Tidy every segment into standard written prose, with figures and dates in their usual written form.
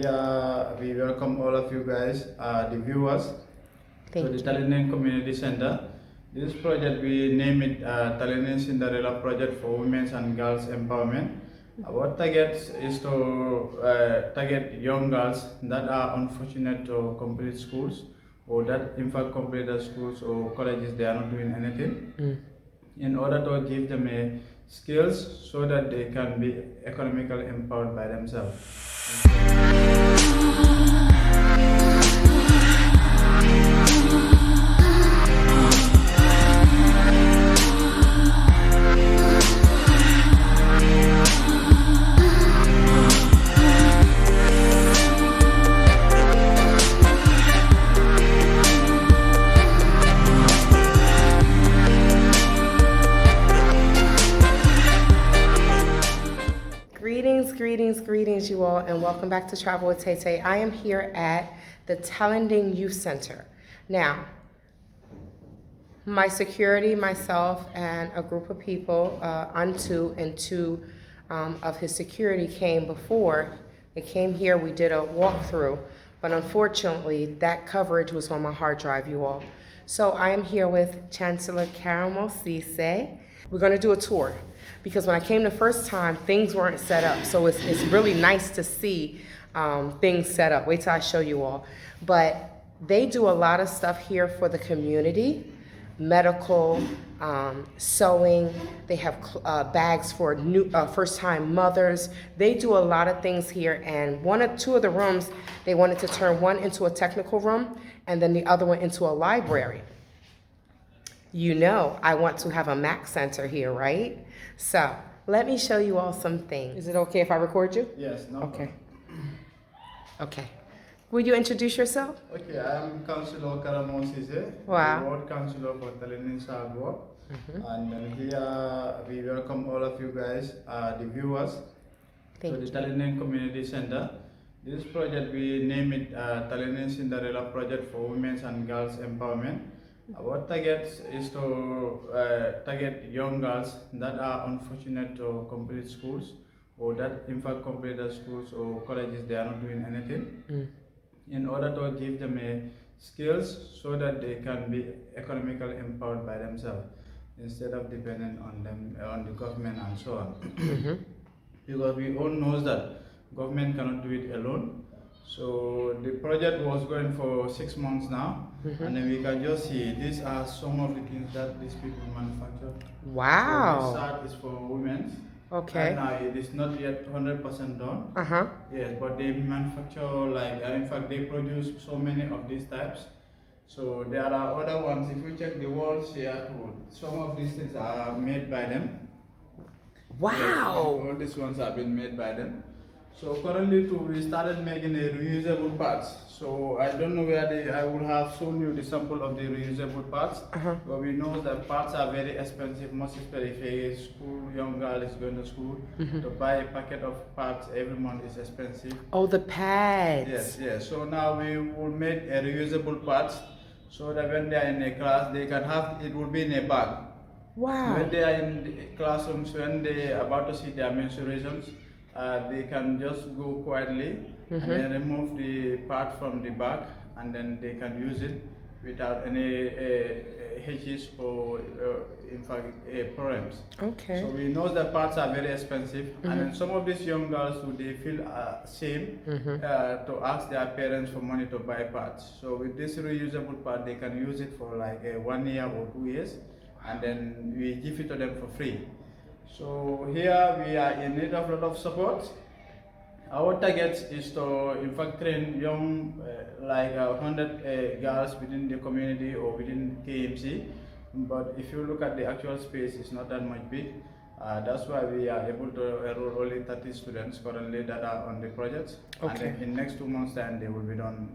we welcome all of you guys, the viewers, Thank to the you. Tallinding Community Center. This project, we name it Tallinding Cinderella Project for Women's and Girls Empowerment. Our target is to target young girls that are unfortunate to complete schools, or that in fact completed schools or colleges, they are not doing anything, in order to give them skills so that they can be economically empowered by themselves. Greetings, you all, and welcome back to Travel with Tay. I am here at the Tallinding Youth Center. Now, my security, myself, and a group of people, Untu and two of his security came before. They came here, we did a walkthrough, but unfortunately, that coverage was on my hard drive, you all. So I am here with Chancellor Caramel Cisse. We're gonna do a tour, because when I came the first time, things weren't set up. So it's really nice to see things set up. Wait till I show you all. But they do a lot of stuff here for the community, medical, sewing. They have bags for new first-time mothers. They do a lot of things here. And two of the rooms, they wanted to turn one into a technical room and then the other one into a library. You know, I want to have a Mac center here, right? So let me show you all some things. Is it okay if I record you? Yes, no. Okay. Okay. Will you introduce yourself? Okay, I am Councillor Caramel Cisse, Wow. the Ward Councillor for Tallinding South Ward. And here we welcome all of you guys, the viewers, Thank to the you. Tallinding Community Center. This project, we name it Tallinding Cinderella Project for Women's and Girls Empowerment. Our target is to target young girls that are unfortunate to complete schools, or that in fact completed schools or colleges, they are not doing anything, in order to give them skills so that they can be economically empowered by themselves, instead of dependent on them, on the government and so on. Because we all know that government cannot do it alone. So the project was going for 6 months now, and then we can just see these are some of the things that these people manufacture. Wow. So this art is for women. Okay. And now it is not yet 100% done. Yes, but they manufacture in fact they produce so many of these types. So there are other ones. If you check the walls here too, some of these things are made by them. Wow. Yes, all these ones have been made by them. So currently too, we started making the reusable parts. So I don't know where I will have shown you the sample of the reusable parts. But we know that parts are very expensive, most especially if a young girl is going to school. To buy a packet of parts every month is expensive. Oh, the pads. Yes. So now we will make a reusable parts, so that when they are in a class, they can have, it will be in a bag. Wow. When they are in the classrooms, when they are about to see their menstruations, they can just go quietly and then remove the part from the bag, and then they can use it without any hitches or in fact problems. Okay. So we know that parts are very expensive, and then some of these young girls, they feel shame to ask their parents for money to buy parts. So with this reusable part, they can use it for like 1 year or 2 years, and then we give it to them for free. So here we are in need of a lot of support. Our target is to in fact train young 100 girls within the community or within KMC. But if you look at the actual space, it's not that much big. That's why we are able to enroll only 30 students currently that are on the project. Okay. And then in next 2 months time, they will be done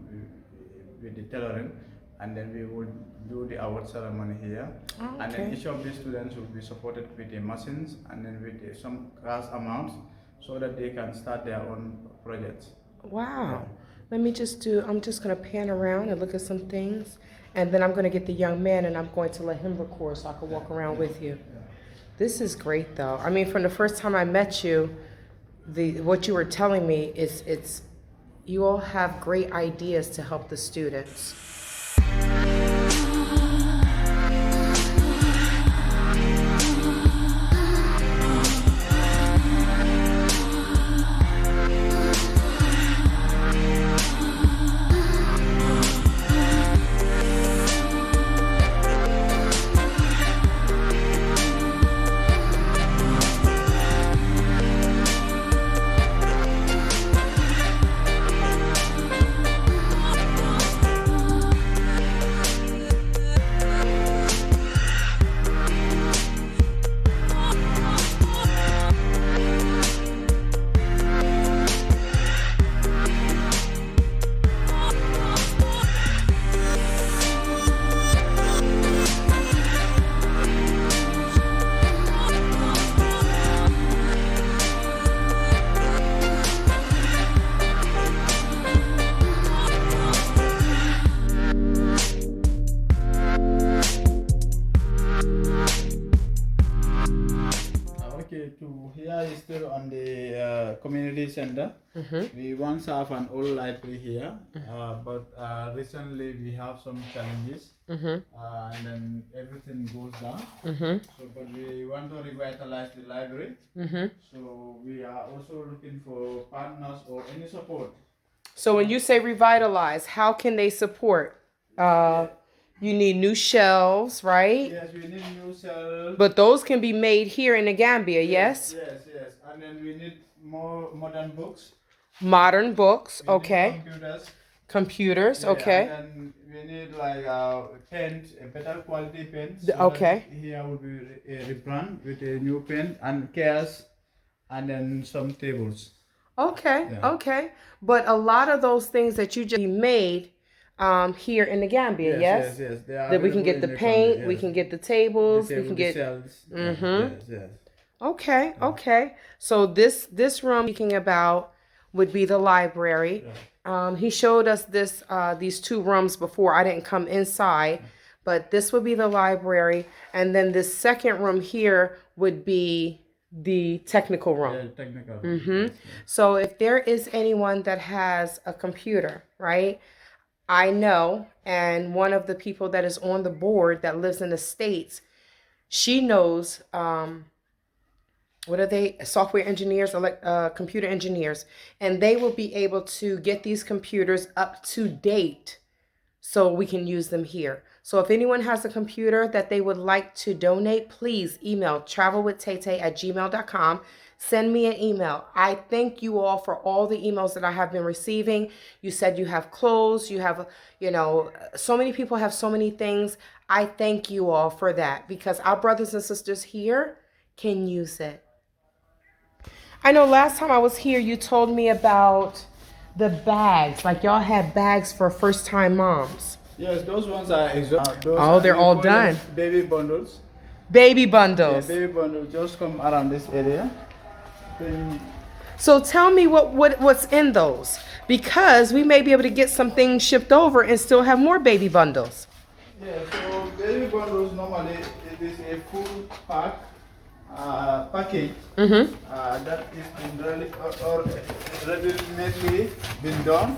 with the tailoring. And then we will do the award ceremony here. Okay. And then each of these students will be supported with the machines and then with some cash amounts, so that they can start their own projects. Wow. Yeah. Let me just I'm just going to pan around and look at some things. And then I'm going to get the young man and I'm going to let him record so I can walk around with you. This is great though. I mean, from the first time I met you, what you were telling me is you all have great ideas to help the students. Here is still on the community center. We once have an old library here, but recently we have some challenges, and then everything goes down. So, but we want to revitalize the library. So we are also looking for partners or any support. So when you say revitalize, how can they support? You need new shelves, right? Yes, we need new shelves. But those can be made here in the Gambia, yes? Yes. And then we need more modern books. Modern books, We okay. need Computers, Yeah, okay. And then we need like pens, a better quality pens. Okay. Here will be a rebrand with a new pen and chairs, and then some tables. Okay, Yeah. okay. But a lot of those things that you just made here in the Gambia, yes? Yes. They are That we can get available the in paint, country, we yes. can get the tables, The we table, can the get. shelves. Yes. Okay, okay. So this room speaking about would be the library. He showed us these two rooms before. I didn't come inside, but this would be the library, and then this second room here would be the technical room. Yeah, technical. Yes. So if there is anyone that has a computer, right? I know, and one of the people that is on the board that lives in the States, she knows, what are they? Software engineers, computer engineers, and they will be able to get these computers up to date so we can use them here. So if anyone has a computer that they would like to donate, please email travelwithtaytay@gmail.com. Send me an email. I thank you all for all the emails that I have been receiving. You said you have clothes, you have, so many people have so many things. I thank you all for that because our brothers and sisters here can use it. I know last time I was here, you told me about the bags. Like y'all had bags for first-time moms. Yes, those ones are They're all done. Baby bundles. Baby bundles. Yeah, baby bundles just come around this area. Then So tell me what's in those, because we may be able to get some things shipped over and still have more baby bundles. yeah, so baby bundles normally it is a full package that is ready-made been done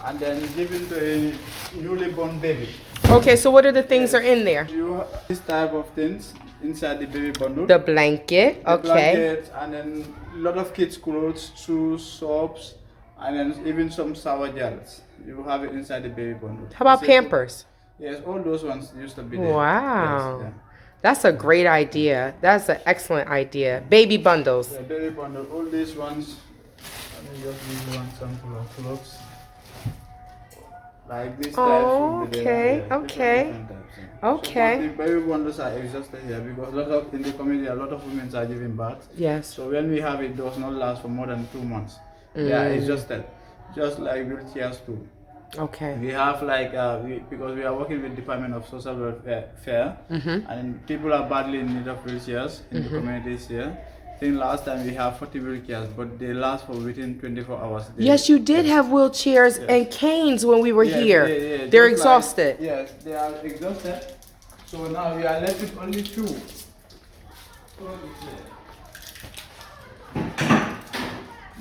and then given to a newly born baby. Okay, so what are the things are in there? You have this type of things inside the baby bundle. The blanket, The okay. blankets, and then a lot of kids' clothes, shoes, soaps, and then even some shower gels. You have it inside the baby bundle. How about Pampers? Yes, all those ones used to be there. Wow. Yes, That's a great idea. That's an excellent idea. Baby bundles. yeah. Baby bundle, all these ones. Let me just give you one sample of clothes. Like this type. Oh, will be okay, there. Yeah, okay. different types, yeah. Okay. So, but the baby bundles are exhausted here because in the community, a lot of women are giving birth. Yes. So when we have it, does not last for more than 2 months. They are exhausted, just like wheelchairs too. Okay. We have like because we are working with Department of Social Welfare, and people are badly in need of wheelchairs in the communities here. I think last time we have 40 wheelchairs, but they last for within 24 hours. Yes, you did have wheelchairs and canes when we were here. Yeah. They're Just exhausted. Yes, they are exhausted. So now we are left with only 2.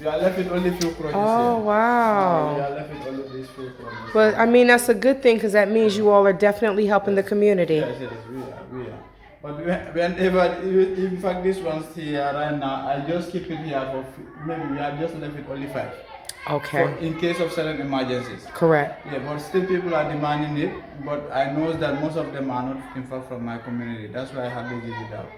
We are left with only few crutches Oh, here. wow. But I mean, that's a good thing because that means you all are definitely helping the community. Yes, yes, we are. But whenever, in fact, this one's here right now, I just keep it here for maybe we have just left it only 5. Okay. For in case of sudden emergencies. Correct. Yeah, but still people are demanding it. But I know that most of them are not in fact from my community. That's why I have to give it out.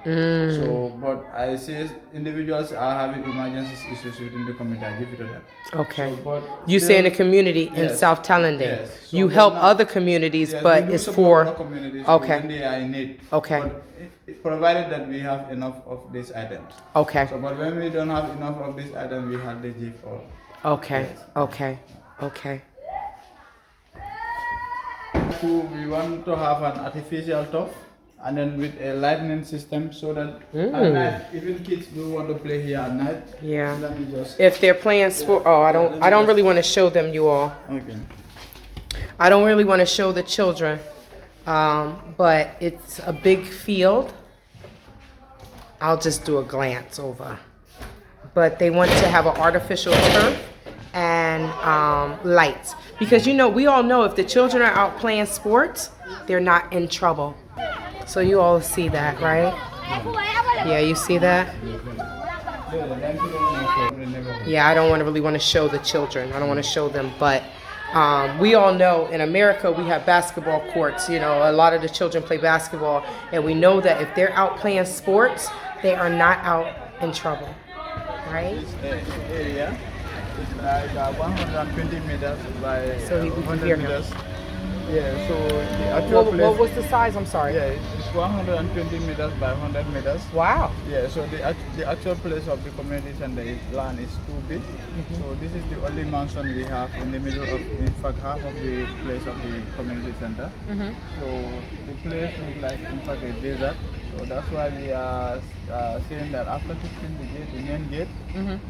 So, but I see individuals are having emergency issues within the community. I give it to them. Okay. So, but You say in the community in yes, South Tallinding. yes. So You but help now- other communities, yes, but we do it's support for. other communities Okay. when they are in need. Okay. But provided that we have enough of these items. Okay. So, but when we don't have enough of these items, we have the give all. Okay. Okay. Okay. We want to have an artificial turf and then with a lightning system so that at night, even kids do want to play here at night. Yeah. Let me just. If they're playing sport, oh, I don't really want to show them, you all. Okay. I don't really want to show the children, but it's a big field. I'll just do a glance over. But they want to have an artificial turf and lights. Because, you know, we all know if the children are out playing sports, they're not in trouble. So you all see that, right? Yeah, you see that? Yeah, I don't really want to show the children. I don't want to show them, but we all know in America we have basketball courts. You know, a lot of the children play basketball, and we know that if they're out playing sports, they are not out in trouble, right? This area is like 120 meters by So we can 100 hear him. meters. Yeah, so the actual place. What was the size? I'm sorry. Yeah, it's 120 meters by 100 meters. Wow. Yeah, so the actual place of the community center land is too big. So this is the only mansion we have in the middle of, in fact, half of the place of the community center. So the place is like, in fact, a desert. So that's why we are saying that after fixing the main gate,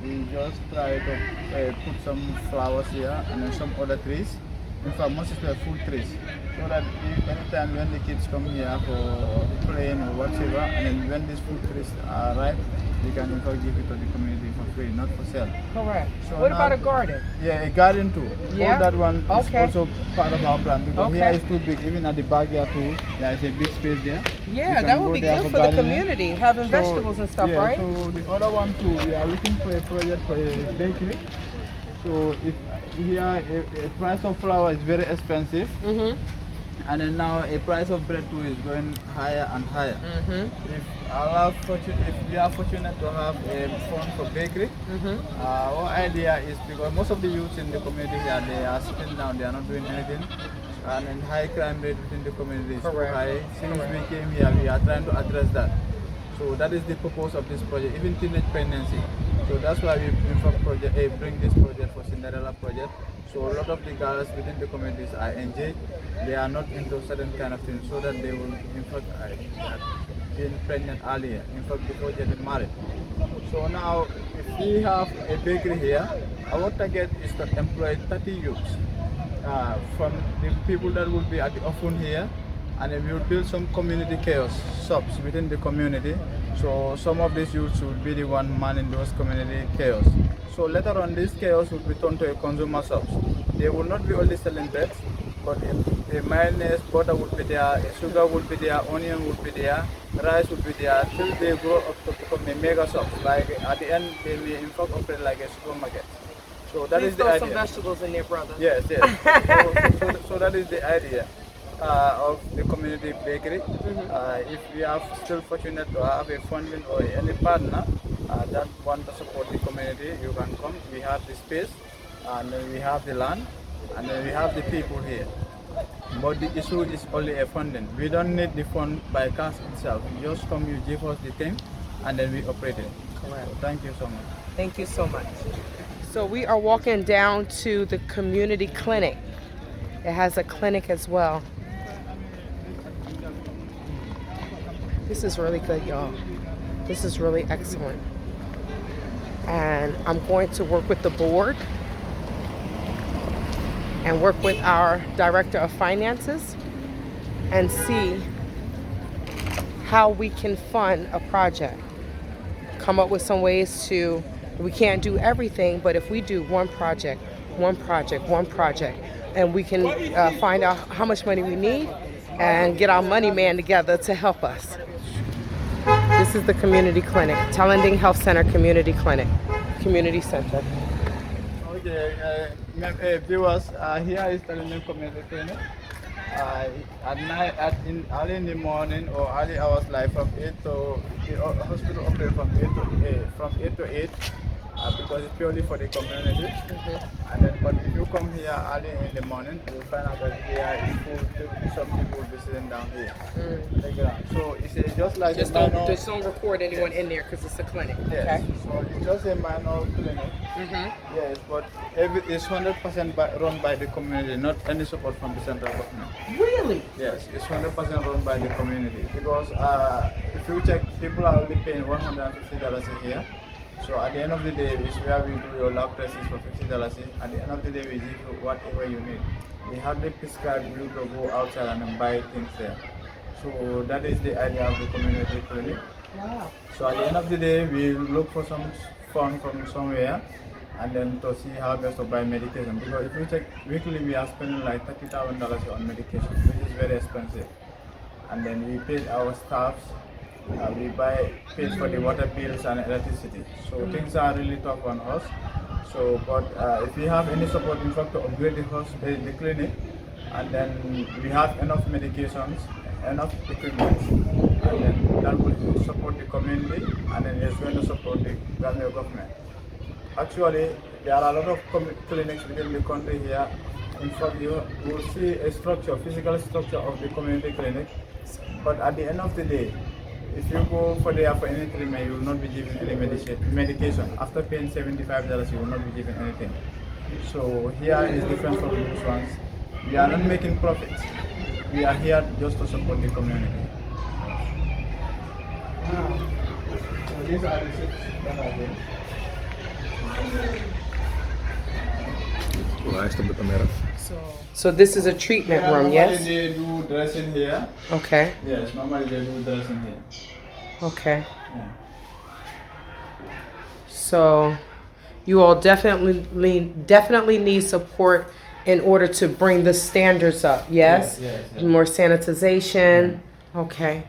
we just try to put some flowers here and then some other trees. In fact, most of the fruit trees, so that if anytime when the kids come here for playing or whatever, and then when these fruit trees are ripe, we can in fact give it to the community for free, not for sale. Correct. So What now- about a garden? Yeah, a garden too. Yeah? All that one Okay. is also part of our plan because Okay. here is too big. Even at the backyard too, there is a big space there. Yeah, can that go would be there good for the gardening. community, having So, vegetables and stuff, yeah, right? So the other one too, we are looking for a project for a bakery. So if here a price of flour is very expensive, and then now a price of bread too is going higher and higher. If we are fortunate to have a fund for bakery, our idea is because most of the youths in the community here, they are sitting down, they are not doing anything, and then high crime rate within the community is too Correct. high. Since we came here, we are trying to address that. So that is the purpose of this project, even teenage pregnancy. So that's why we bring this project for Cinderella project. So a lot of the girls within the communities are engaged. They are not into certain kind of things, so that they will in fact get pregnant earlier, in fact before getting married. So now if we have a bakery here, our target is to employ 30 youths from the people that will be at the oven here, and then we will build some community chaos shops within the community. So some of these youths will be the one manning those community chaos. So later on, this chaos will be turned to a consumer shops. They will not be only selling bread, but a mayonnaise, butter will be there, sugar will be there, onion will be there, rice will be there, till they grow up to become a mega shop. Like at the end, they may in fact operate like a supermarket. So that is the throw idea. some vegetables in there, brother. Yes, yes. So that is the idea of the community bakery. If we are still fortunate to have a funding or any partner that want to support the community, you can come. We have the space, and then we have the land, and then we have the people here. But the issue is only a funding. We don't need the fund by cash itself. You just come, you give us the thing, and then we operate it. Correct. So thank you so much. Thank you so much. So we are walking down to the community clinic. It has a clinic as well. This is really good, y'all. This is really excellent. And I'm going to work with the board and work with our director of finances and see how we can fund a project. Come up with some ways to, we can't do everything, but if we do one project, and we can find out how much money we need and get our money man together to help us. This is the community clinic, Tallinding Health Center Community Clinic, Community Center. Okay, viewers, here is Tallinding Community Clinic. At night, early in the morning or early hours, like from 8 to the hospital operates from 8 to 8, because it's purely for the community. And then, but if you come here early in the morning, you'll find out that here is food. Some people will be sitting down here. So it's just like Just don't record anyone in there because it's a clinic. Yes. Okay. So it's just a minor clinic. Yes, but it's 100% run by the community, not any support from the central government. Really? Yes, it's 100% run by the community, because if you check, people are only paying $150 a year. So at the end of the day, it's where we do your lab tests for $50. At the end of the day, we give you whatever you need. We hardly prescribe you to go outside and then buy things there. So that is the idea of the community clinic. Wow. So at the end of the day, we look for some fund from somewhere, and then to see how best to buy medication. Because if you check weekly, we are spending like $30,000 on medication, which is very expensive. And then we paid our staffs. We paid for the water bills and electricity. So things are really tough on us. So, but if we have any support, in fact, to upgrade the clinic, and then we have enough medications, enough equipment, and then that will support the community, and then it's going to support the Gambia government. Actually, there are a lot of clinics within the country here. In fact, you will see a physical structure of the community clinic, but at the end of the day, if you go for any treatment, you will not be given any medication. After paying $75, you will not be given anything. So here is different from these ones. We are not making profits. We are here just to support the community. So these are the 6 that are there. So this is a treatment room, yes? Normally they do dressing here. Okay. Yes, normally they do dressing here. Okay. Yeah. So you all definitely need support in order to bring the standards up, yes? Yes. More sanitization. Okay.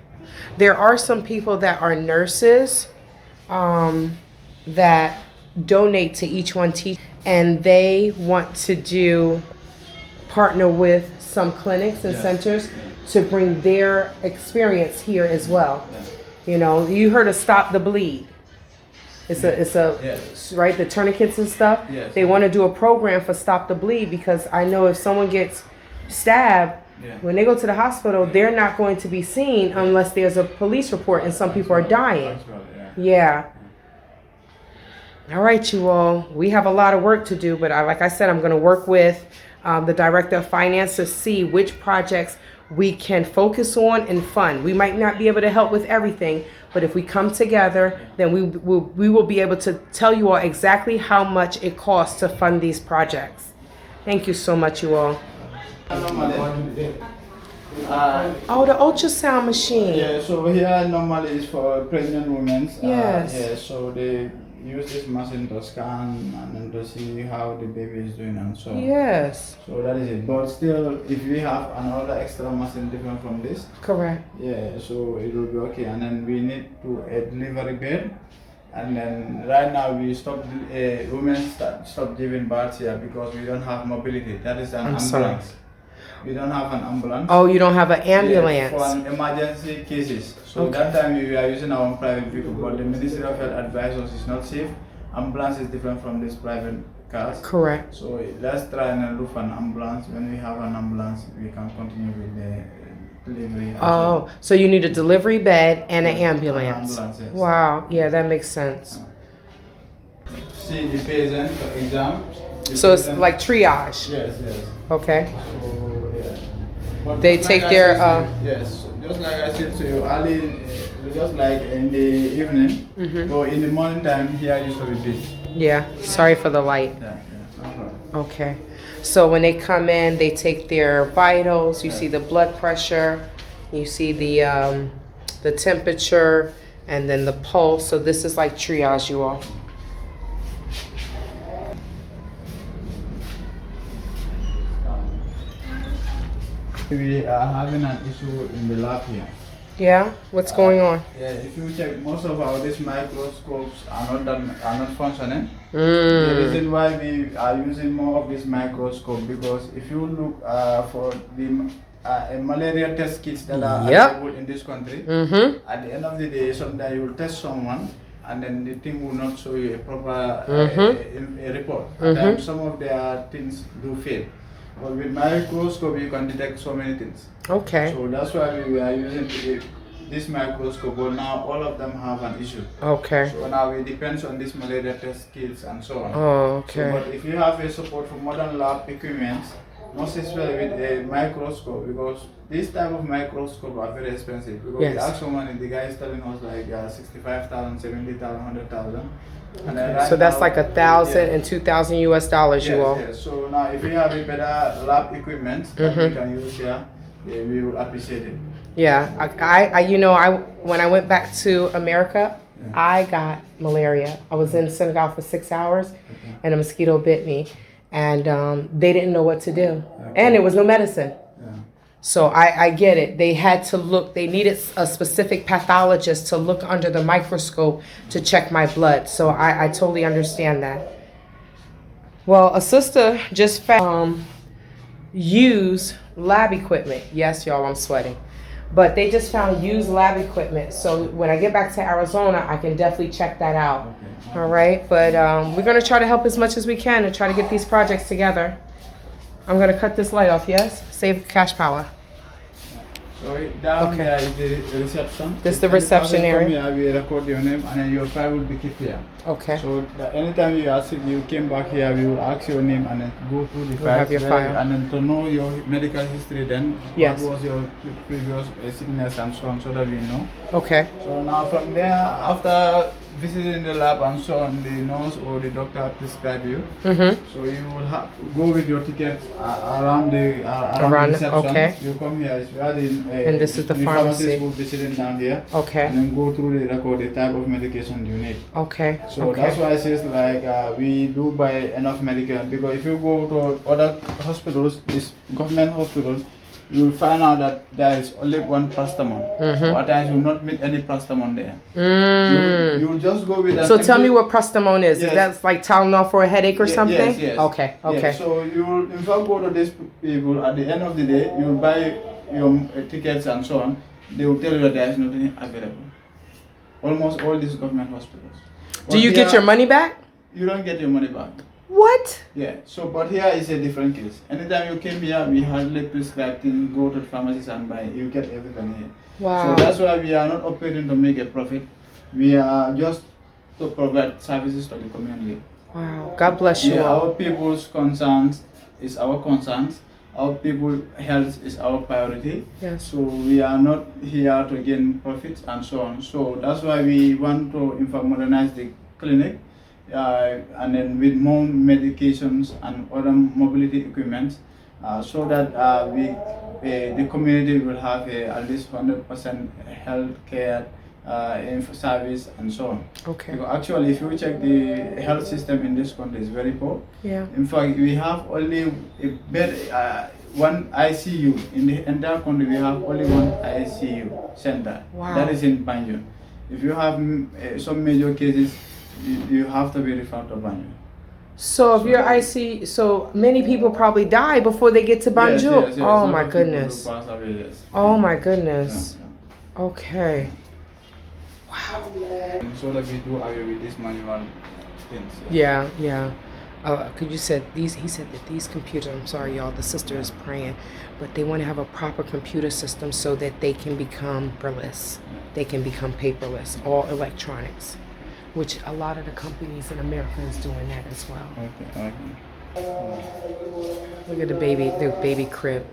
There are some people that are nurses that donate to each one teach, and they want to partner with some clinics and centers to bring their experience here as well. You know, you heard of Stop the Bleed. It's a right, the tourniquets and stuff. Yes. They want to do a program for Stop the Bleed, because I know if someone gets stabbed, when they go to the hospital, they're not going to be seen unless there's a police report, and some people are dying. Yeah. All right, you all. We have a lot of work to do, but like I said, I'm going to work with the Director of Finance to see which projects we can focus on and fund. We might not be able to help with everything, but if we come together, then we will be able to tell you all exactly how much it costs to fund these projects. Thank you so much, you all. Oh, the ultrasound machine. Yeah, so here normally is for pregnant women. Yes. Yeah, so they use this machine to scan and then to see how the baby is doing and so. Yes. So that is it. But still, if we have another extra machine different from this. Correct. Yeah, so it will be okay. And then we need a delivery bed. And then right now we women stop giving birth here because we don't have mobility. That is an ambulance. Sorry. We don't have an ambulance. Oh, you don't have an ambulance? Yeah, for an emergency cases. So that time we are using our own private vehicle, but the Ministry of Health advised us it's not safe. Ambulance is different from these private cars. Correct. So let's try and look for an ambulance. When we have an ambulance, we can continue with the delivery. Oh, so you need a delivery bed and an ambulance. Yes. Wow, yeah, that makes sense. See the patient for exam. So it's like triage. Yes. Okay. So, but They take their yes, just like I said to you early, just like in the evening, or in the morning time, here used to be busy. Yeah, sorry for the light. Yeah. Okay. So when they come in, they take their vitals, you see the blood pressure, you see the temperature, and then the pulse. So this is like triage, you all. We are having an issue in the lab here. Yeah? What's going on? Yeah, if you check, most of our these microscopes are not functioning. The Mm. reason why we are using more of this microscope, because if you look for the malaria test kits that are Yep. available in this country, Mm-hmm. at the end of the day, sometimes you will test someone and then the thing will not show you a proper a report. At times, some of their things do fail. But with microscope, you can detect so many things. Okay. So that's why we are using this microscope. But now all of them have an issue. Okay. So now it depends on this malaria test kits and so on. Oh, So, okay. but if you have a support for modern lab equipment, most especially with a microscope, because this type of microscope are very expensive. Because Yes. we asked someone and the guy is telling us like 65,000, 70,000, 100,000. And then So that's now- like 1,000 and 2,000 US dollars, you all. Yes. So now if you have a better lab equipment that we can use here, we will appreciate it. Yeah, when I went back to America, I got malaria. I was in Senegal for 6 hours, and a mosquito bit me, and they didn't know what to do, and there was no medicine. So I get it. They had to look. They needed a specific pathologist to look under the microscope to check my blood. So I totally understand that. Well, a sister just found used lab equipment. Yes, y'all, I'm sweating. But they just found used lab equipment. So when I get back to Arizona, I can definitely check that out. All right. But we're going to try to help as much as we can and try to get these projects together. I'm going to cut this light off, yes? Save cash power. So down Okay. there is the reception. This is the If any reception person come area? Here, we record your name and then your file will be kept here. Okay. So anytime you ask, you came back here, we will ask your name and then go through the We'll have files your there, file. and then to know your medical history. Then Yes. what was your previous sickness and so on, so that we know. Okay. So now from there, after visiting the lab and so on, the nurse or the doctor prescribe you. Mm-hmm. So you will have go with your ticket around the Around, reception. okay. You come here. It's where And this is the pharmacy. pharmacist will be sitting down here. Okay. And then go through the record, the type of medication you need. Okay. So Okay. that's why it says like we do buy enough medication, because if you go to other hospitals, these government hospitals, you will find out that there is only one paracetamol. Mhm. Or at times you will not meet any paracetamol there. Mm. You will just go with that. So tell me what prostamone is. Yes. Is that like Tylenol for a headache or something? Yes, yes. Okay. Okay. Yes. So you will, in fact, go to these people at the end of the day, you will buy your tickets and so on. They will tell you that there is nothing available. Almost all these government hospitals. Do you get your money back? You don't get your money back. What? Yeah. So, but here is a different case. Anytime you came here, we hardly prescribe things. Go to the pharmacist and buy. You get everything here. Wow. So that's why we are not operating to make a profit. We are just to provide services to the community. Wow. God bless you Yeah, all. our people's concerns is our concerns. Our people's health is our priority. Yes. So we are not here to gain profits and so on. So that's why we want to, in fact, modernize the clinic, and then with more medications and other mobility equipment, so that the community will have at least 100% health care service and so on. Okay. Because actually, if you check the health system in this country, is very poor. Yeah. In fact, we have only a bed, one ICU in the entire country. We have only one ICU center. Wow. That is in Banjul. If you have some major cases, you have to be referred to Banjul. So if you're IC, so many people probably die before they get to Banjul. Yes, yes, yes. Oh Lot my of people who goodness. pass away, yes. Oh my goodness. Yeah, Okay. yeah. And so that we do away with these manual things. Yeah, yeah. Cause you said these. He said that these computers. I'm sorry, y'all. The sister is praying, but they want to have a proper computer system so that they can become paperless. They can become paperless, all electronics, which a lot of the companies in America is doing that as well. Okay, okay. Look at the baby crib.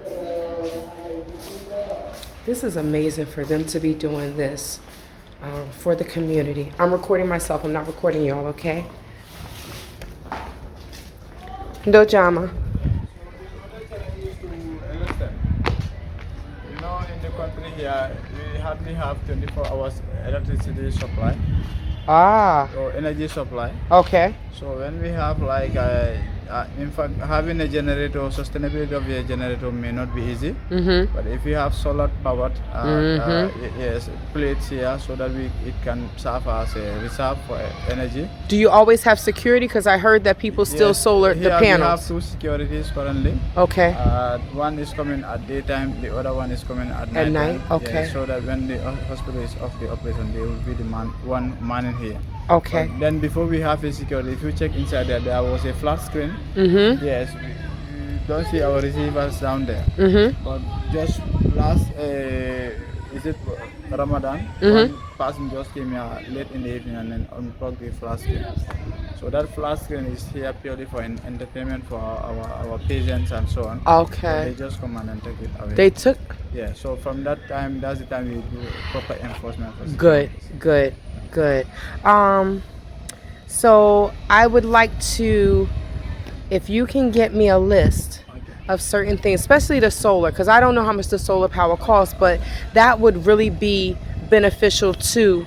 This is amazing for them to be doing this for the community. I'm recording myself. I'm not recording y'all. Okay. No drama. You know, in the country here, we hardly have 24 hours electricity supply Ah. or energy supply. Okay. So when we have like in fact, having a generator, sustainability of a generator may not be easy. Mm-hmm. But if you have solar powered, yes, plates here, so that it can serve as a reserve for energy. Do you always have security? Because I heard that people still Yes, solar the here panels. We have two securities currently. Okay. One is coming at daytime, the other one is coming at night. At night, okay. Yeah, so that when the hospital is off the operation, they will be the one man in here. Okay. But then before we have a security, if you check inside there was a flat screen. Mm-hmm. Yes, we don't see our receivers down there. Mm-hmm. But just last, is it Ramadan? Mm-hmm. One person just came here late in the evening and then unplugged the flat screen. So that flat screen is here purely for entertainment for our patients and so on. Okay. So they just come and take it away. They took. Yeah. So from that time, that's the time we do proper enforcement. For Good. Good. Good. So I would like to, if you can get me a list of certain things, especially the solar, because I don't know how much the solar power costs, but that would really be beneficial to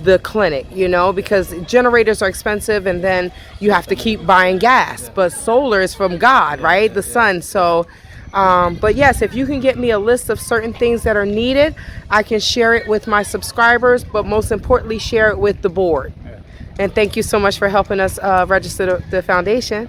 the clinic, you know, because generators are expensive and then you have to keep buying gas, but solar is from God, right? The sun. So but yes, if you can get me a list of certain things that are needed, I can share it with my subscribers, but most importantly, share it with the board. And thank you so much for helping us register the foundation.